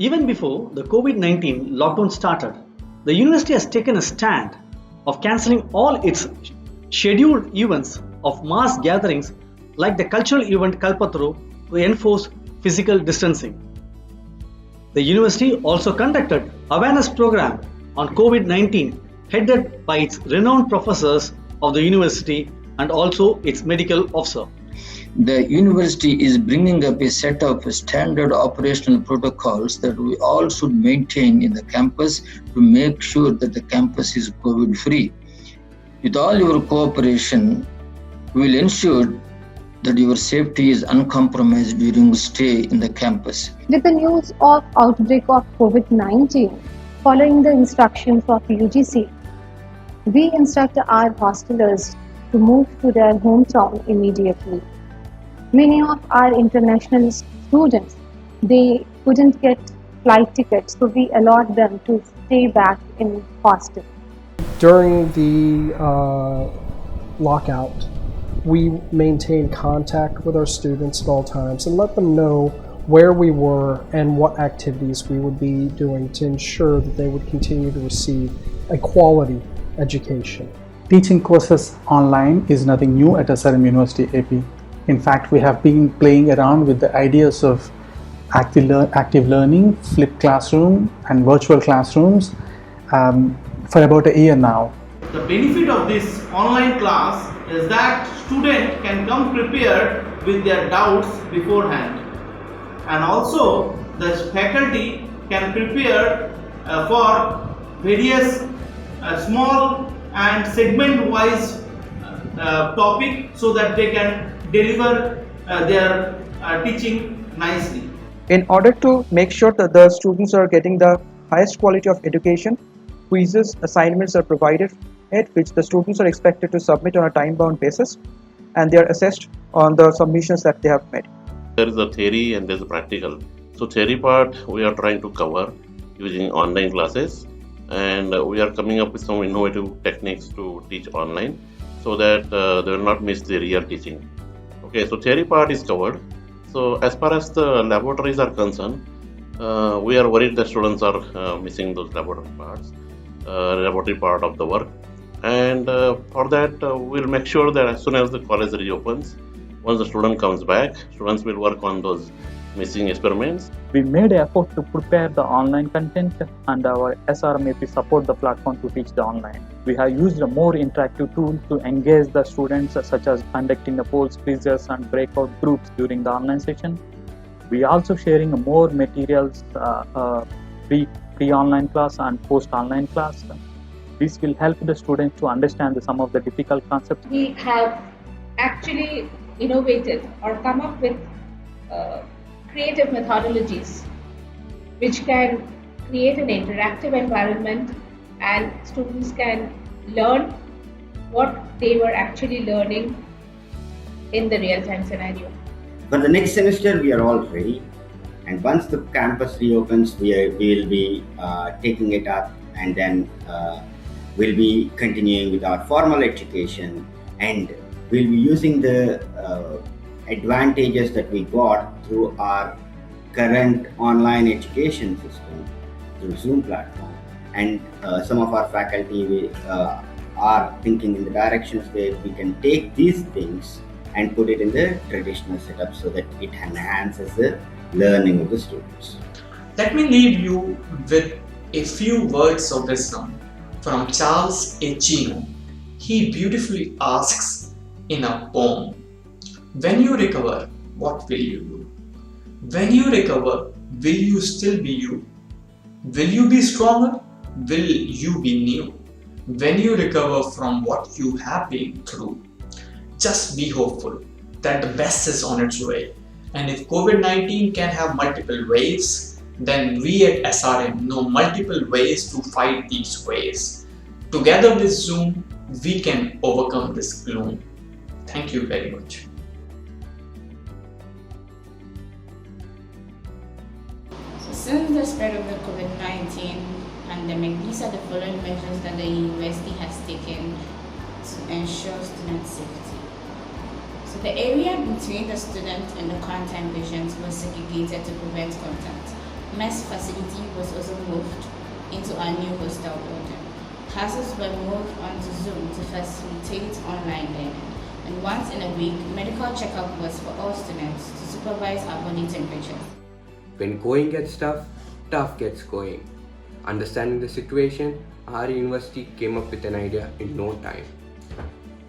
Even before the COVID-19 lockdown started, the university has taken a stand of cancelling all its scheduled events of mass gatherings like the cultural event Kalpataru to enforce physical distancing. The university also conducted awareness program on COVID-19 headed by its renowned professors of the university and also its medical officer. The university is bringing up a set of standard operational protocols that we all should maintain in the campus to make sure that the campus is COVID free. With all your cooperation, we will ensure that your safety is uncompromised during stay in the campus. With the news of outbreak of COVID-19, following the instructions of UGC, we instruct our hostelers to move to their hometown immediately. Many of our international students, they couldn't get flight tickets, so we allowed them to stay back in hostel. During the lockout, we maintained contact with our students at all times and let them know where we were and what activities we would be doing to ensure that they would continue to receive a quality education. Teaching courses online is nothing new at SRM University AP. In fact, we have been playing around with the ideas of active learning, flipped classroom and virtual classrooms for about a year now. The benefit of this online class is that student can come prepared with their doubts beforehand, and also the faculty can prepare for various small and segment wise topic so that they can deliver their teaching nicely. In order to make sure that the students are getting the highest quality of education, quizzes, assignments are provided at which the students are expected to submit on a time-bound basis, and they are assessed on the submissions that they have made. There is a theory and there is a practical. So theory part we are trying to cover using online classes, and we are coming up with some innovative techniques to teach online so that they will not miss the real teaching. Okay, so theory part is covered. So as far as the laboratories are concerned, we are worried that students are missing those laboratory part of the work. And for that, we'll make sure that as soon as the college reopens, once the student comes back, students will work on those missing experiments. We made an effort to prepare the online content, and our SRMAP support the platform to teach the online. We have used a more interactive tool to engage the students, such as conducting the polls, quizzes and breakout groups during the online session. We are also sharing more materials pre-online class and post-online class. This will help the students to understand some of the difficult concepts. We have actually innovated or come up with creative methodologies which can create an interactive environment, and students can learn what they were actually learning in the real-time scenario. For the next semester, we are all ready, and once the campus reopens, we will be taking it up, and then we'll be continuing with our formal education, and we'll be using the advantages that we got through our current online education system through Zoom platform. And some of our faculty are thinking in the directions where we can take these things and put it in the traditional setup so that it enhances the learning of the students. Let me leave you with a few words of wisdom from Charles A. Chino. He beautifully asks in a poem, "When you recover, what will you do? When you recover, will you still be you? Will you be stronger? Will you be new? When you recover from what you have been through, just be hopeful that the best is on its way. And if COVID-19 can have multiple ways, then we at SRM know multiple ways to fight these ways. Together with Zoom, we can overcome this gloom." Thank you very much. So since the spread of the COVID-19 pandemic, these are the following measures that the university has taken to ensure student safety. So the area between the student and the contact patients was segregated to prevent contact. Mess facility was also moved into our new hostel building. Classes were moved onto Zoom to facilitate online learning. And once in a week, medical checkup was for all students to supervise our body temperatures. When going gets tough, tough gets going. Understanding the situation, our university came up with an idea in no time.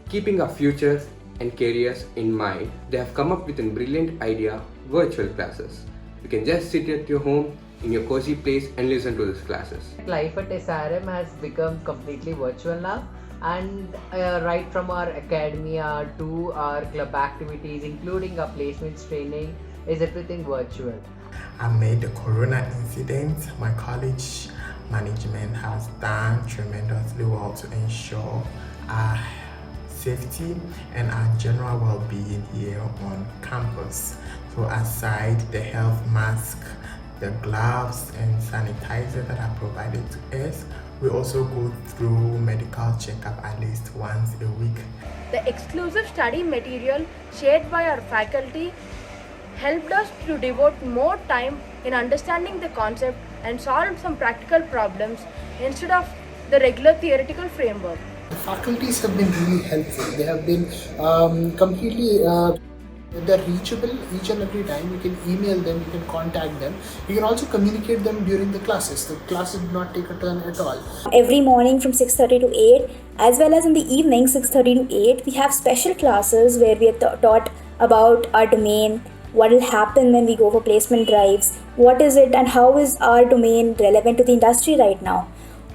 Keeping our futures and careers in mind, they have come up with a brilliant idea: virtual classes. You can just sit at your home, in your cozy place, and listen to these classes. Life at SRM has become completely virtual now, and right from our academia to our club activities, including our placements training, is everything virtual. Amid the corona incident, my college management has done tremendously well to ensure our safety and our general well-being here on campus. So aside the health mask, the gloves and sanitizer that are provided to us, we also go through medical checkup at least once a week. The exclusive study material shared by our faculty helped us to devote more time in understanding the concept and solve some practical problems instead of the regular theoretical framework. The faculties have been really helpful. They have been completely they're reachable each and every time. You can email them, you can contact them. You can also communicate them during the classes. The classes do not take a turn at all. Every morning from 6:30 to 8, as well as in the evening 6:30 to 8, we have special classes where we are taught about our domain, what will happen when we go for placement drives, what is it and how is our domain relevant to the industry right now.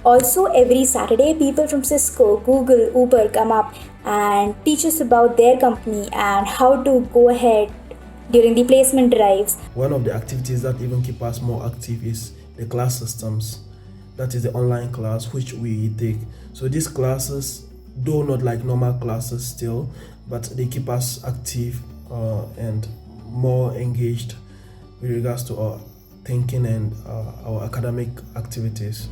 Also, every Saturday, people from Cisco, Google, Uber come up and teach us about their company and how to go ahead during the placement drives. One of the activities that even keep us more active is the class systems. That is the online class which we take. So these classes, though not like normal classes still, but they keep us active and more engaged with regards to our thinking and our academic activities.